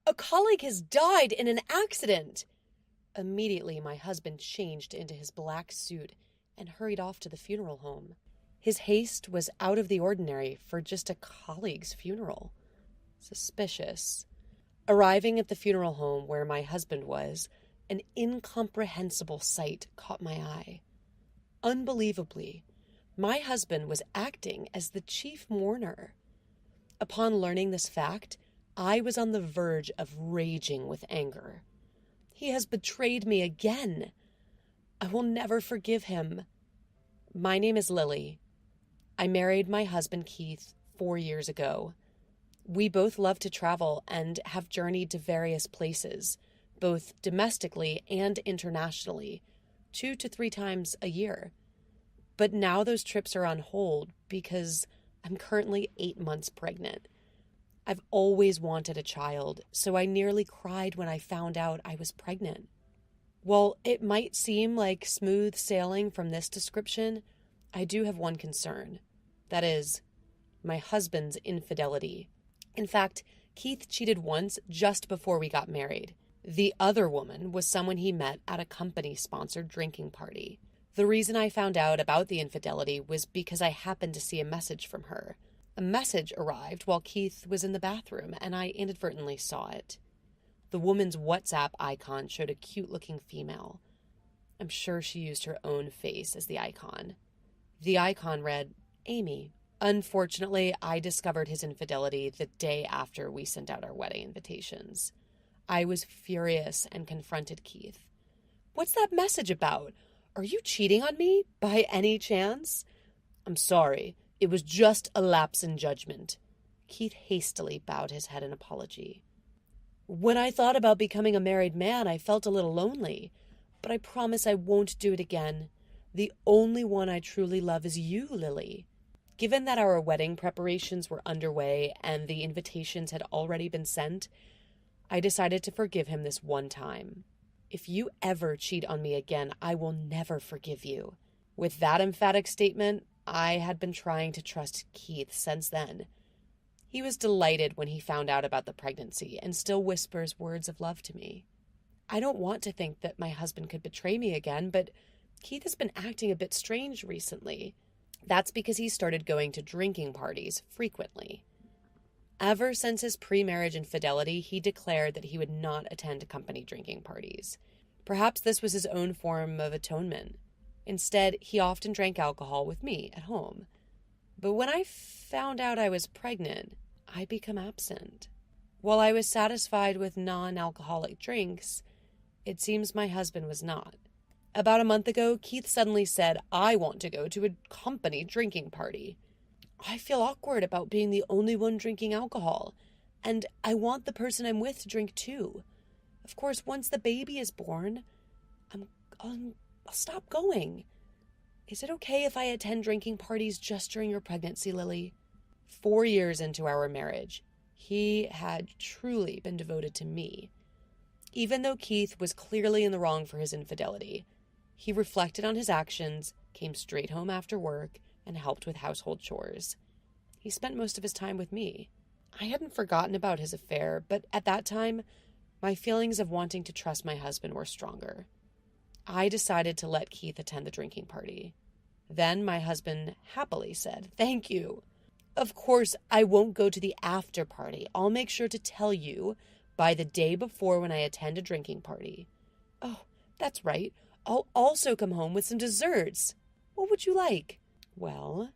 A colleague has died in an accident. Immediately, my husband changed into his black suit and hurried off to the funeral home. His haste was out of the ordinary for just a colleague's funeral. Suspicious. Arriving at the funeral home where my husband was, an incomprehensible sight caught my eye. Unbelievably, my husband was acting as the chief mourner. Upon learning this fact, I was on the verge of raging with anger. He has betrayed me again. I will never forgive him. My name is Lily. I married my husband Keith 4 years ago. We both love to travel and have journeyed to various places, both domestically and internationally, 2 to 3 times a year. But now those trips are on hold because I'm currently 8 months pregnant. I've always wanted a child, so I nearly cried when I found out I was pregnant. While it might seem like smooth sailing from this description, I do have one concern. That is, my husband's infidelity. In fact, Keith cheated once just before we got married. The other woman was someone he met at a company-sponsored drinking party. The reason I found out about the infidelity was because I happened to see a message from her. A message arrived while Keith was in the bathroom, and I inadvertently saw it. The woman's WhatsApp icon showed a cute-looking female. I'm sure she used her own face as the icon. The icon read, Amy. Unfortunately, I discovered his infidelity the day after we sent out our wedding invitations. I was furious and confronted Keith. What's that message about? Are you cheating on me, by any chance? I'm sorry. It was just a lapse in judgment. Keith hastily bowed his head in apology. When I thought about becoming a married man, I felt a little lonely, but I promise I won't do it again. The only one I truly love is you, Lily. Given that our wedding preparations were underway and the invitations had already been sent, I decided to forgive him this one time. If you ever cheat on me again, I will never forgive you. With that emphatic statement, I had been trying to trust Keith since then. He was delighted when he found out about the pregnancy and still whispers words of love to me. I don't want to think that my husband could betray me again, but Keith has been acting a bit strange recently. That's because he started going to drinking parties frequently. Ever since his pre-marriage infidelity, he declared that he would not attend company drinking parties. Perhaps this was his own form of atonement. Instead, he often drank alcohol with me at home. But when I found out I was pregnant, I became absent. While I was satisfied with non-alcoholic drinks, it seems my husband was not. About a month ago, Keith suddenly said, I want to go to a company drinking party. I feel awkward about being the only one drinking alcohol, and I want the person I'm with to drink too. Of course, once the baby is born, I'll stop going. Is it okay if I attend drinking parties just during your pregnancy, Lily? 4 years into our marriage, he had truly been devoted to me. Even though Keith was clearly in the wrong for his infidelity, he reflected on his actions, came straight home after work, and helped with household chores. He spent most of his time with me. I hadn't forgotten about his affair, but at that time, my feelings of wanting to trust my husband were stronger. I decided to let Keith attend the drinking party. Then my husband happily said, Thank you. Of course, I won't go to the after party. I'll make sure to tell you by the day before when I attend a drinking party. Oh, that's right. I'll also come home with some desserts. What would you like? Well,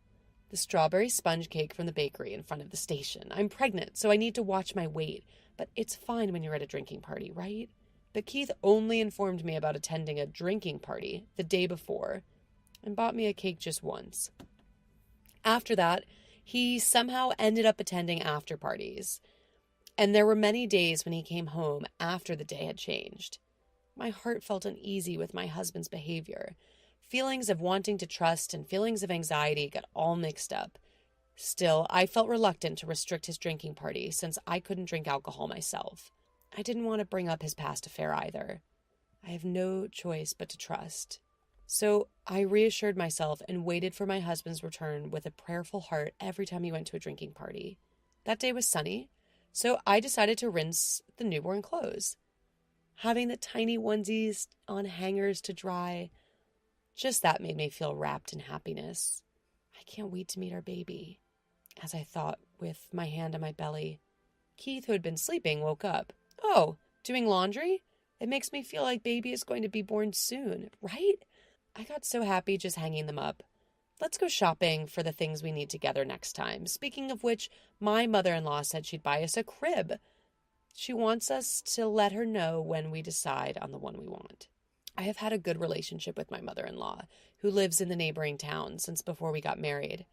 the strawberry sponge cake from the bakery in front of the station. I'm pregnant, so I need to watch my weight, but it's fine when you're at a drinking party, right? But Keith only informed me about attending a drinking party the day before and bought me a cake just once. After that, he somehow ended up attending after parties, and there were many days when he came home after the day had changed. My heart felt uneasy with my husband's behavior. Feelings of wanting to trust and feelings of anxiety got all mixed up. Still, I felt reluctant to restrict his drinking party since I couldn't drink alcohol myself. I didn't want to bring up his past affair either. I have no choice but to trust. So I reassured myself and waited for my husband's return with a prayerful heart every time he went to a drinking party. That day was sunny, so I decided to rinse the newborn clothes. Having the tiny onesies on hangers to dry, just that made me feel wrapped in happiness. I can't wait to meet our baby. As I thought, with my hand on my belly, Keith, who had been sleeping, woke up. Oh, doing laundry? It makes me feel like baby is going to be born soon, right? I got so happy just hanging them up. Let's go shopping for the things we need together next time. Speaking of which, my mother-in-law said she'd buy us a crib. She wants us to let her know when we decide on the one we want. I have had a good relationship with my mother-in-law, who lives in the neighboring town, since before we got married.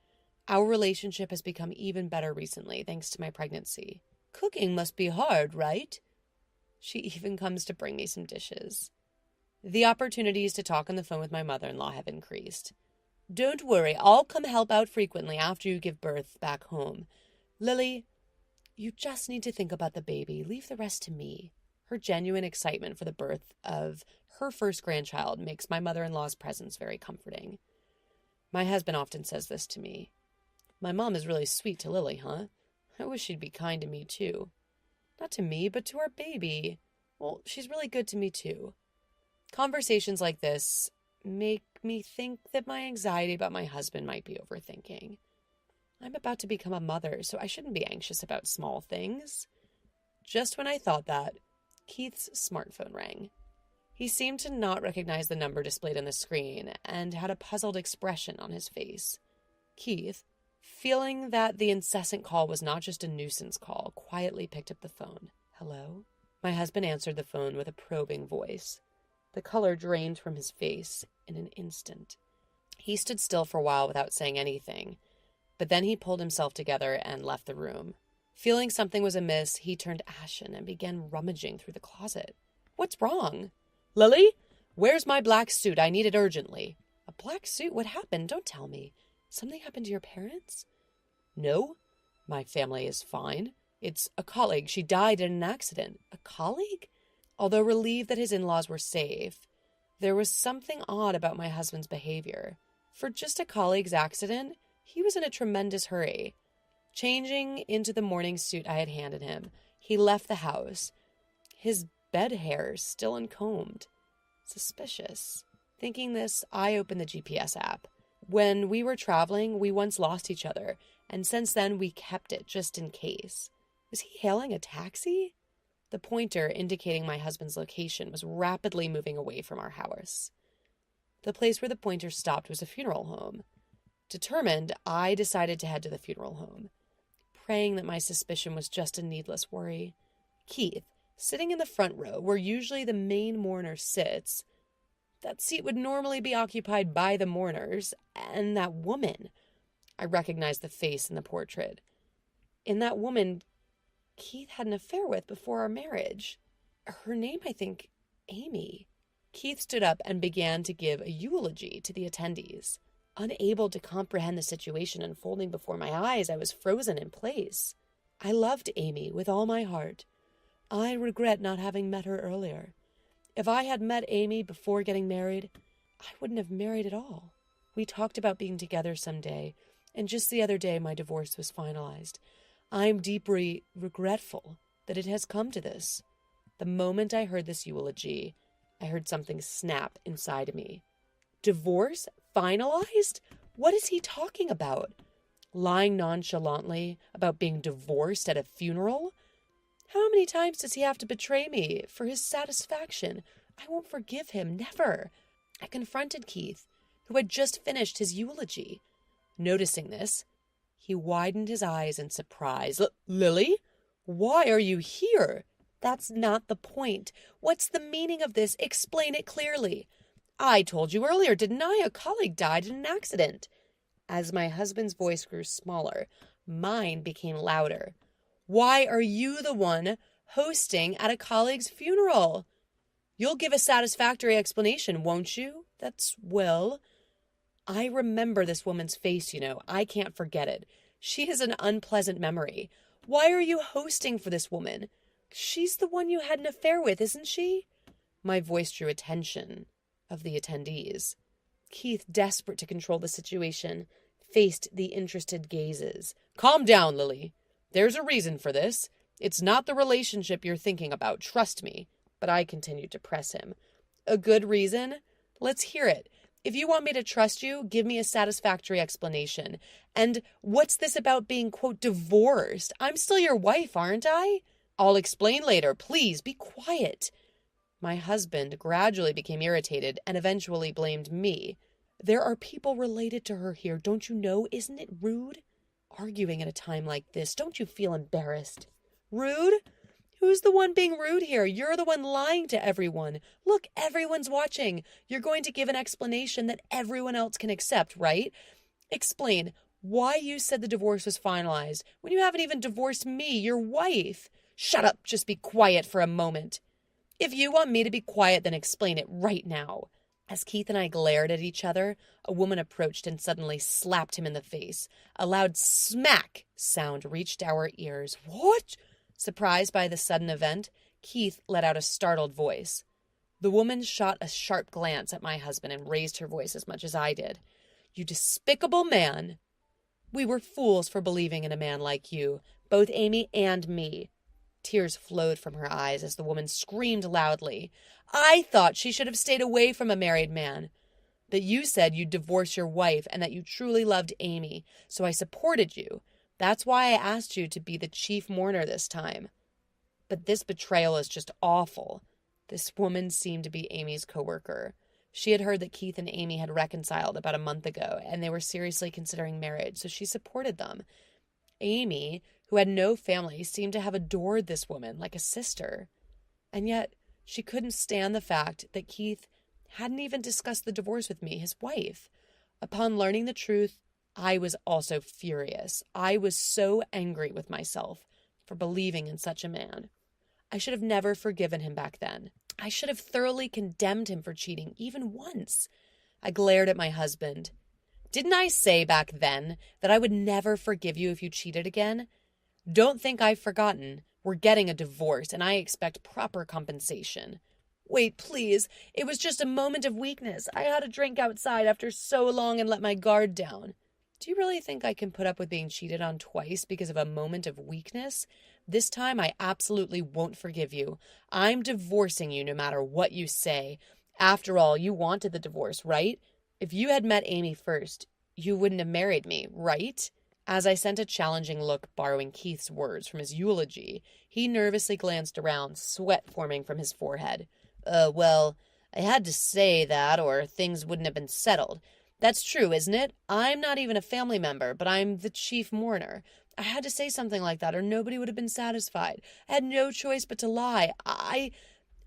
Our relationship has become even better recently, thanks to my pregnancy. Cooking must be hard, right? She even comes to bring me some dishes. The opportunities to talk on the phone with my mother-in-law have increased. Don't worry, I'll come help out frequently after you give birth back home. Lily, you just need to think about the baby. Leave the rest to me. Her genuine excitement for the birth of her first grandchild makes my mother-in-law's presence very comforting. My husband often says this to me. My mom is really sweet to Lily, huh? I wish she'd be kind to me, too. Not to me, but to our baby. Well, she's really good to me, too. Conversations like this make me think that my anxiety about my husband might be overthinking. I'm about to become a mother, so I shouldn't be anxious about small things. Just when I thought that, Keith's smartphone rang. He seemed to not recognize the number displayed on the screen and had a puzzled expression on his face. Keith, feeling that the incessant call was not just a nuisance call, quietly picked up the phone. Hello? My husband answered the phone with a probing voice. The color drained from his face in an instant. He stood still for a while without saying anything, but then he pulled himself together and left the room. Feeling something was amiss, he turned ashen and began rummaging through the closet. What's wrong? Lily? Where's my black suit? I need it urgently. A black suit? What happened? Don't tell me. Something happened to your parents? No. My family is fine. It's a colleague. She died in an accident. A colleague? Although relieved that his in-laws were safe, there was something odd about my husband's behavior. For just a colleague's accident, he was in a tremendous hurry. Changing into the morning suit I had handed him, he left the house, his bed hair still uncombed. Suspicious. Thinking this, I opened the GPS app. When we were traveling, we once lost each other, and since then we kept it just in case. Was he hailing a taxi? The pointer indicating my husband's location was rapidly moving away from our house. The place where the pointer stopped was a funeral home. Determined, I decided to head to the funeral home, praying that my suspicion was just a needless worry. Keith, sitting in the front row, where usually the main mourner sits, that seat would normally be occupied by the mourners, and that woman. I recognized the face in the portrait. In that woman, Keith had an affair with before our marriage. Her name, I think, Amy. Keith stood up and began to give a eulogy to the attendees. Unable to comprehend the situation unfolding before my eyes, I was frozen in place. I loved Amy with all my heart. I regret not having met her earlier. If I had met Amy before getting married, I wouldn't have married at all. We talked about being together someday, and just the other day my divorce was finalized. I'm deeply regretful that it has come to this. The moment I heard this eulogy, I heard something snap inside of me. Divorce? Finalized? What is he talking about? Lying nonchalantly about being divorced at a funeral? How many times does he have to betray me for his satisfaction? I won't forgive him, never. I confronted Keith, who had just finished his eulogy. Noticing this, he widened his eyes in surprise. Lily? Why are you here? That's not the point. What's the meaning of this? Explain it clearly. I told you earlier, didn't I? A colleague died in an accident. As my husband's voice grew smaller, mine became louder. Why are you the one hosting at a colleague's funeral? You'll give a satisfactory explanation, won't you? That's Will. I remember this woman's face, I can't forget it. She has an unpleasant memory. Why are you hosting for this woman? She's the one you had an affair with, isn't she? My voice drew attention of the attendees. Keith, desperate to control the situation, faced the interested gazes. Calm down, Lily. There's a reason for this. It's not the relationship you're thinking about, trust me. But I continued to press him. A good reason? Let's hear it. If you want me to trust you, give me a satisfactory explanation. And what's this about being, quote, divorced? I'm still your wife, aren't I? I'll explain later. Please, be quiet. My husband gradually became irritated and eventually blamed me. There are people related to her here, don't you know? Isn't it rude? Arguing at a time like this, don't you feel embarrassed? Rude? Who's the one being rude here? You're the one lying to everyone. Look, everyone's watching. You're going to give an explanation that everyone else can accept, right? Explain why you said the divorce was finalized when you haven't even divorced me, your wife. Shut up. Just be quiet for a moment. If you want me to be quiet, then explain it right now. As Keith and I glared at each other, a woman approached and suddenly slapped him in the face. A loud smack sound reached our ears. What? Surprised by the sudden event, Keith let out a startled voice. The woman shot a sharp glance at my husband and raised her voice as much as I did. You despicable man! We were fools for believing in a man like you, both Amy and me. Tears flowed from her eyes as the woman screamed loudly. I thought she should have stayed away from a married man. That you said you'd divorce your wife and that you truly loved Amy, so I supported you. That's why I asked you to be the chief mourner this time. But this betrayal is just awful. This woman seemed to be Amy's coworker. She had heard that Keith and Amy had reconciled about a month ago, and they were seriously considering marriage, so she supported them. Amy, who had no family, seemed to have adored this woman like a sister. And yet, she couldn't stand the fact that Keith hadn't even discussed the divorce with me, his wife. Upon learning the truth, I was also furious. I was so angry with myself for believing in such a man. I should have never forgiven him back then. I should have thoroughly condemned him for cheating, even once. I glared at my husband. Didn't I say back then that I would never forgive you if you cheated again? Don't think I've forgotten. We're getting a divorce, and I expect proper compensation. Wait, please. It was just a moment of weakness. I had a drink outside after so long and let my guard down. Do you really think I can put up with being cheated on twice because of a moment of weakness? This time I absolutely won't forgive you. I'm divorcing you no matter what you say. After all, you wanted the divorce, right? If you had met Amy first, you wouldn't have married me, right? As I sent a challenging look, borrowing Keith's words from his eulogy, he nervously glanced around, sweat forming from his forehead. Well, I had to say that or things wouldn't have been settled. That's true, isn't it? I'm not even a family member, but I'm the chief mourner. I had to say something like that or nobody would have been satisfied. I had no choice but to lie. I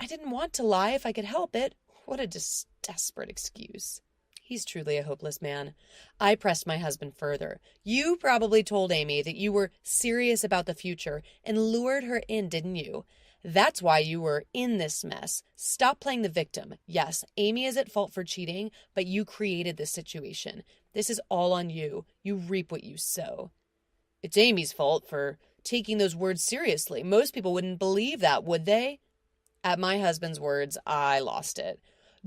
didn't want to lie if I could help it. What a desperate excuse. He's truly a hopeless man. I pressed my husband further. You probably told Amy that you were serious about the future and lured her in, didn't you? That's why you were in this mess. Stop playing the victim. Yes, Amy is at fault for cheating, but you created this situation. This is all on you. You reap what you sow. It's Amy's fault for taking those words seriously. Most people wouldn't believe that, would they? At my husband's words, I lost it.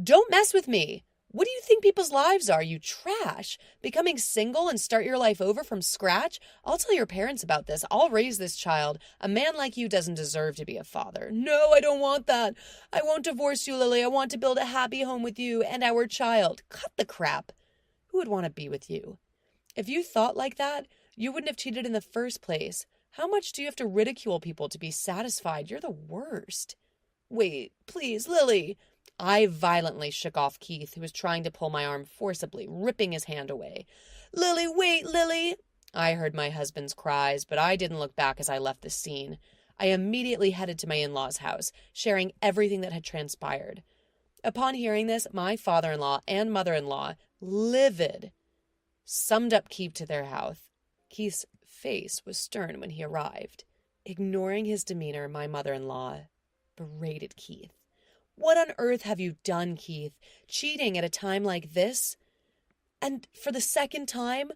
Don't mess with me. What do you think people's lives are, you trash? Becoming single and start your life over from scratch? I'll tell your parents about this. I'll raise this child. A man like you doesn't deserve to be a father. No, I don't want that. I won't divorce you, Lily. I want to build a happy home with you and our child. Cut the crap. Who would want to be with you? If you thought like that, you wouldn't have cheated in the first place. How much do you have to ridicule people to be satisfied? You're the worst. Wait, please, Lily. I violently shook off Keith, who was trying to pull my arm forcibly, ripping his hand away. Lily, wait, Lily! I heard my husband's cries, but I didn't look back as I left the scene. I immediately headed to my in-laws' house, sharing everything that had transpired. Upon hearing this, my father-in-law and mother-in-law, livid, summed up Keith to their house. Keith's face was stern when he arrived. Ignoring his demeanor, my mother-in-law berated Keith. What on earth have you done, Keith? Cheating at a time like this? And for the second time,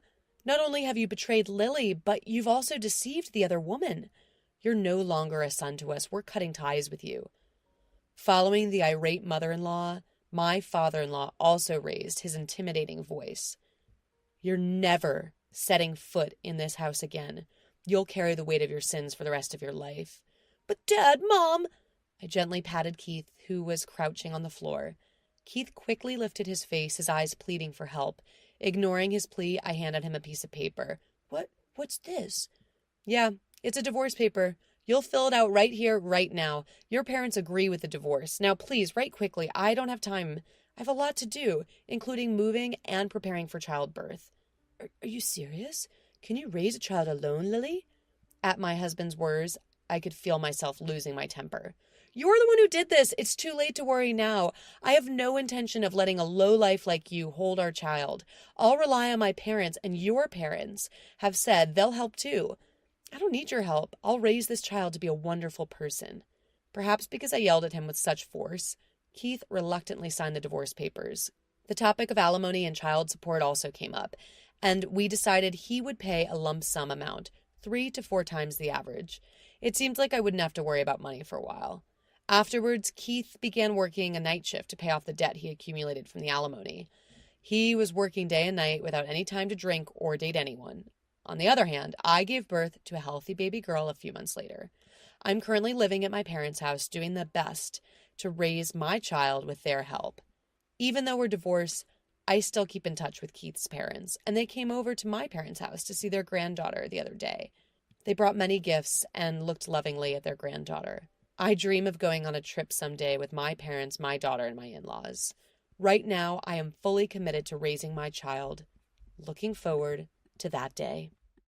not only have you betrayed Lily, but you've also deceived the other woman. You're no longer a son to us. We're cutting ties with you. Following the irate mother-in-law, my father-in-law also raised his intimidating voice. You're never setting foot in this house again. You'll carry the weight of your sins for the rest of your life. But Dad, Mom! I gently patted Keith, who was crouching on the floor. Keith quickly lifted his face, his eyes pleading for help. Ignoring his plea, I handed him a piece of paper. What's this? Yeah, it's a divorce paper. You'll fill it out right here, right now. Your parents agree with the divorce. Now, please, write quickly. I don't have time. I have a lot to do, including moving and preparing for childbirth. Are you serious? Can you raise a child alone, Lily? At my husband's words, I could feel myself losing my temper. You're the one who did this. It's too late to worry now. I have no intention of letting a lowlife like you hold our child. I'll rely on my parents, and your parents have said they'll help too. I don't need your help. I'll raise this child to be a wonderful person. Perhaps because I yelled at him with such force, Keith reluctantly signed the divorce papers. The topic of alimony and child support also came up, and we decided he would pay a lump sum amount, 3 to 4 times the average. It seemed like I wouldn't have to worry about money for a while. Afterwards, Keith began working a night shift to pay off the debt he accumulated from the alimony. He was working day and night without any time to drink or date anyone. On the other hand, I gave birth to a healthy baby girl a few months later. I'm currently living at my parents' house, doing the best to raise my child with their help. Even though we're divorced, I still keep in touch with Keith's parents, and they came over to my parents' house to see their granddaughter the other day. They brought many gifts and looked lovingly at their granddaughter. I dream of going on a trip someday with my parents, my daughter, and my in-laws. Right now, I am fully committed to raising my child, looking forward to that day.